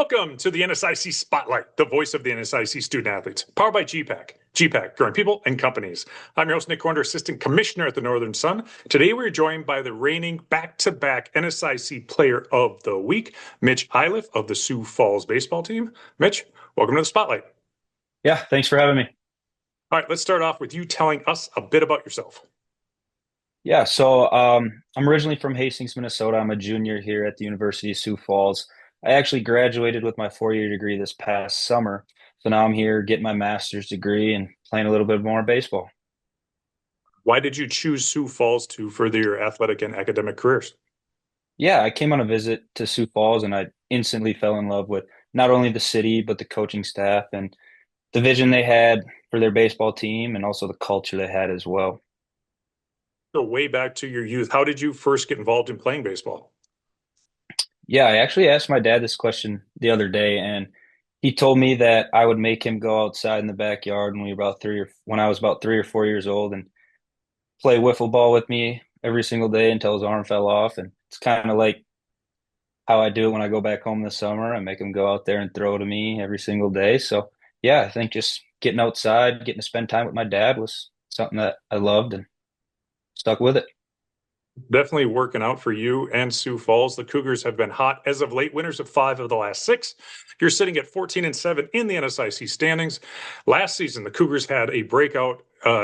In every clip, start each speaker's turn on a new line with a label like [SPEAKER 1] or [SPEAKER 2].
[SPEAKER 1] Welcome to the NSIC Spotlight, the voice of the NSIC student athletes, powered by gpac. gpac, growing people and companies. I'm your host, Nick Corner, Assistant Commissioner at the Northern Sun. Today, we're joined by the reigning back-to-back NSIC Player of the Week, Mitch Iliff of the Sioux Falls baseball team. Mitch, welcome to the Spotlight.
[SPEAKER 2] Yeah, thanks for having me.
[SPEAKER 1] All right, let's start off with you telling us a bit about yourself.
[SPEAKER 2] Yeah, so I'm originally from Hastings, Minnesota. I'm a junior here at the University of Sioux Falls. I actually graduated with my four-year degree this past summer. So now I'm here getting my master's degree and playing a little bit more baseball.
[SPEAKER 1] Why did you choose Sioux Falls to further your athletic and academic careers?
[SPEAKER 2] Yeah, I came on a visit to Sioux Falls and I instantly fell in love with not only the city, but the coaching staff and the vision they had for their baseball team and also the culture they had as well.
[SPEAKER 1] So way back to your youth, how did you first get involved in playing baseball?
[SPEAKER 2] Yeah, I actually asked my dad this question the other day, and he told me that I would make him go outside in the backyard when I was about 3 or 4 years old and play wiffle ball with me every single day until his arm fell off. And it's kind of like how I do it when I go back home in the summer. I make him go out there and throw to me every single day. So yeah, I think just getting outside, getting to spend time with my dad was something that I loved and stuck with it.
[SPEAKER 1] Definitely working out for you and Sioux Falls. The Cougars have been hot as of late, winners of 5 of the last 6. You're sitting at 14-7 in the NSIC standings. Last season, the Cougars had a breakout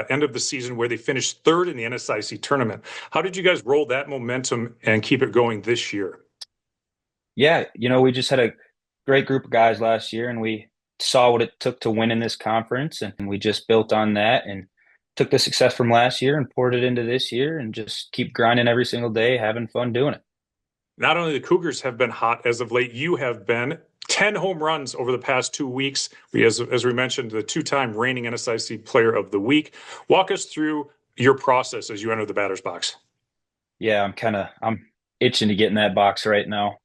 [SPEAKER 1] end of the season where they finished 3rd in the NSIC tournament. How did you guys roll that momentum and keep it going this year?
[SPEAKER 2] Yeah, we just had a great group of guys last year and we saw what it took to win in this conference and we just built on that and took the success from last year and poured it into this year and just keep grinding every single day, having fun doing it.
[SPEAKER 1] Not only the Cougars have been hot as of late, you have been 10 home runs over the past 2 weeks. As we mentioned, the 2-time reigning NSIC Player of the Week. Walk us through your process as you enter the batter's box.
[SPEAKER 2] Yeah, I'm itching to get in that box right now.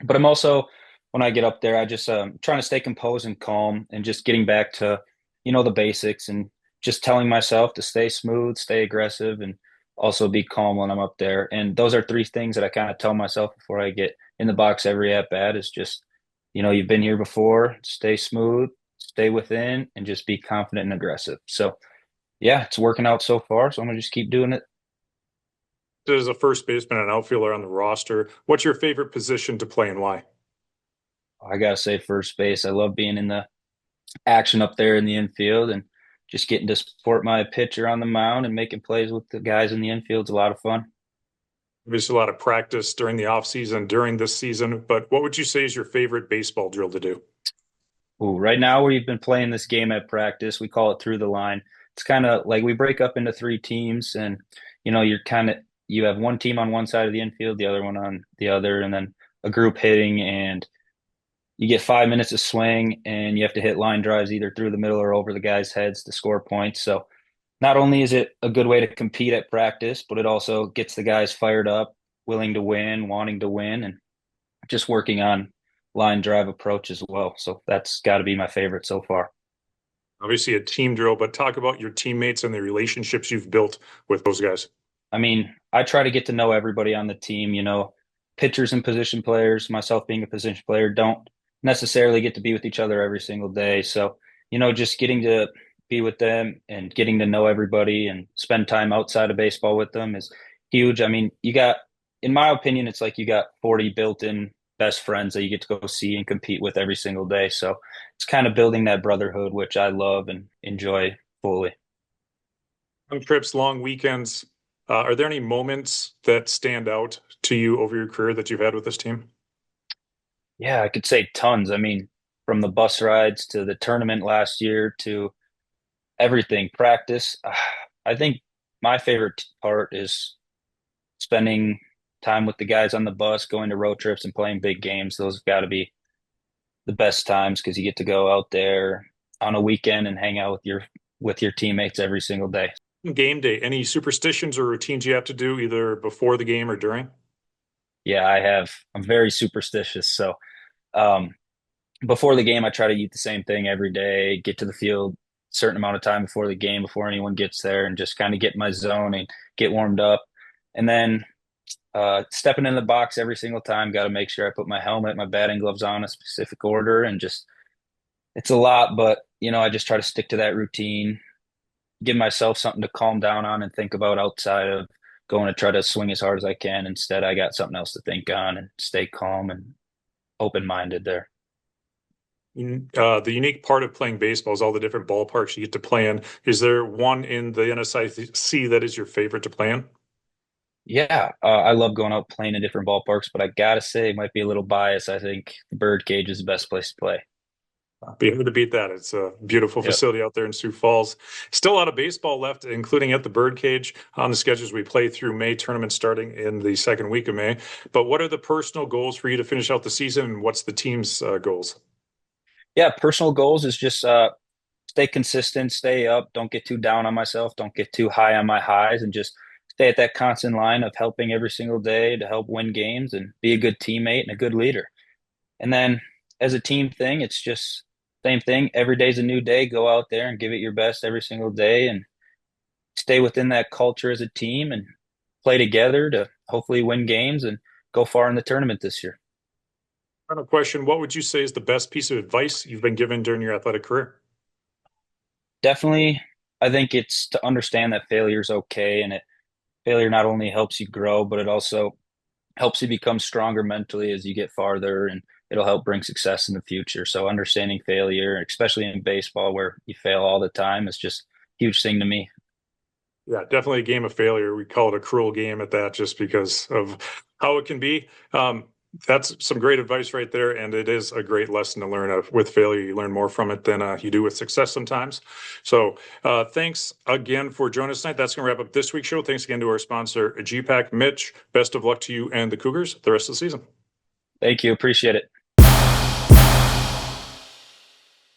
[SPEAKER 2] But I'm also, when I get up there, I just trying to stay composed and calm and just getting back to, the basics and just telling myself to stay smooth, stay aggressive, and also be calm when I'm up there. And those are 3 things that I kind of tell myself before I get in the box every at bat is just, you've been here before, stay smooth, stay within, and just be confident and aggressive. So yeah, it's working out so far. So I'm gonna just keep doing it.
[SPEAKER 1] As a first baseman and outfielder on the roster, what's your favorite position to play and why?
[SPEAKER 2] I gotta say first base. I love being in the action up there in the infield and just getting to support my pitcher on the mound and making plays with the guys in the infield is a lot of fun.
[SPEAKER 1] There's a lot of practice during the off season, during this season, but what would you say is your favorite baseball drill to do?
[SPEAKER 2] Ooh, right now we've been playing this game at practice. We call it through the line. It's kind of like we break up into 3 teams and you have one team on one side of the infield, the other one on the other, and then a group hitting and you get 5 minutes to swing and you have to hit line drives either through the middle or over the guys' heads to score points. So not only is it a good way to compete at practice, but it also gets the guys fired up, willing to win, wanting to win, and just working on line drive approach as well. So that's got to be my favorite so far.
[SPEAKER 1] Obviously, a team drill, but talk about your teammates and the relationships you've built with those guys.
[SPEAKER 2] I mean, I try to get to know everybody on the team, pitchers and position players, myself being a position player, don't necessarily get to be with each other every single day. So, just getting to be with them and getting to know everybody and spend time outside of baseball with them is huge. I mean, in my opinion, it's like you got 40 built-in best friends that you get to go see and compete with every single day. So it's kind of building that brotherhood, which I love and enjoy fully.
[SPEAKER 1] On trips, long weekends, are there any moments that stand out to you over your career that you've had with this team?
[SPEAKER 2] Yeah, I could say tons. I mean, from the bus rides to the tournament last year to everything, practice. I think my favorite part is spending time with the guys on the bus, going to road trips and playing big games. Those have got to be the best times because you get to go out there on a weekend and hang out with your teammates every single day.
[SPEAKER 1] Game day, any superstitions or routines you have to do either before the game or during?
[SPEAKER 2] Yeah, I'm very superstitious. So um, before the game, I try to eat the same thing every day, get to the field a certain amount of time before the game, before anyone gets there, and just kind of get in my zone and get warmed up. And then Stepping in the box every single time, got to make sure I put my helmet, my batting gloves on a specific order, and just it's a lot, but I just try to stick to that routine, give myself something to calm down on and think about outside of going to try to swing as hard as I can. Instead, I got something else to think on and stay calm and open-minded there.
[SPEAKER 1] The unique part of playing baseball is all the different ballparks you get to play in. Is there one in the NSIC that is your favorite to play in?
[SPEAKER 2] Yeah, I love going out playing in different ballparks, but I gotta say, it might be a little biased. I think the Birdcage is the best place to play.
[SPEAKER 1] Be able to beat that. It's a beautiful
[SPEAKER 2] Yep.
[SPEAKER 1] facility out there in Sioux Falls. Still a lot of baseball left, including at the Birdcage on the schedules we play through May tournament starting in the second week of May. But what are the personal goals for you to finish out the season, and what's the team's goals?
[SPEAKER 2] Yeah, personal goals is just stay consistent, stay up, don't get too down on myself, don't get too high on my highs, and just stay at that constant line of helping every single day to help win games and be a good teammate and a good leader. And then as a team thing, it's just same thing. Every day's a new day. Go out there and give it your best every single day and stay within that culture as a team and play together to hopefully win games and go far in the tournament this year.
[SPEAKER 1] Final question. What would you say is the best piece of advice you've been given during your athletic career?
[SPEAKER 2] Definitely, I think it's to understand that failure is okay and failure not only helps you grow, but it also helps you become stronger mentally as you get farther and it'll help bring success in the future. So understanding failure, especially in baseball where you fail all the time, is just a huge thing to me.
[SPEAKER 1] Yeah, definitely a game of failure. We call it a cruel game at that just because of how it can be. That's some great advice right there. And it is a great lesson to learn of. With failure, you learn more from it than you do with success sometimes. So thanks again for joining us tonight. That's going to wrap up this week's show. Thanks again to our sponsor, gpac. Mitch, best of luck to you and the Cougars the rest of the season.
[SPEAKER 2] Thank you. Appreciate it.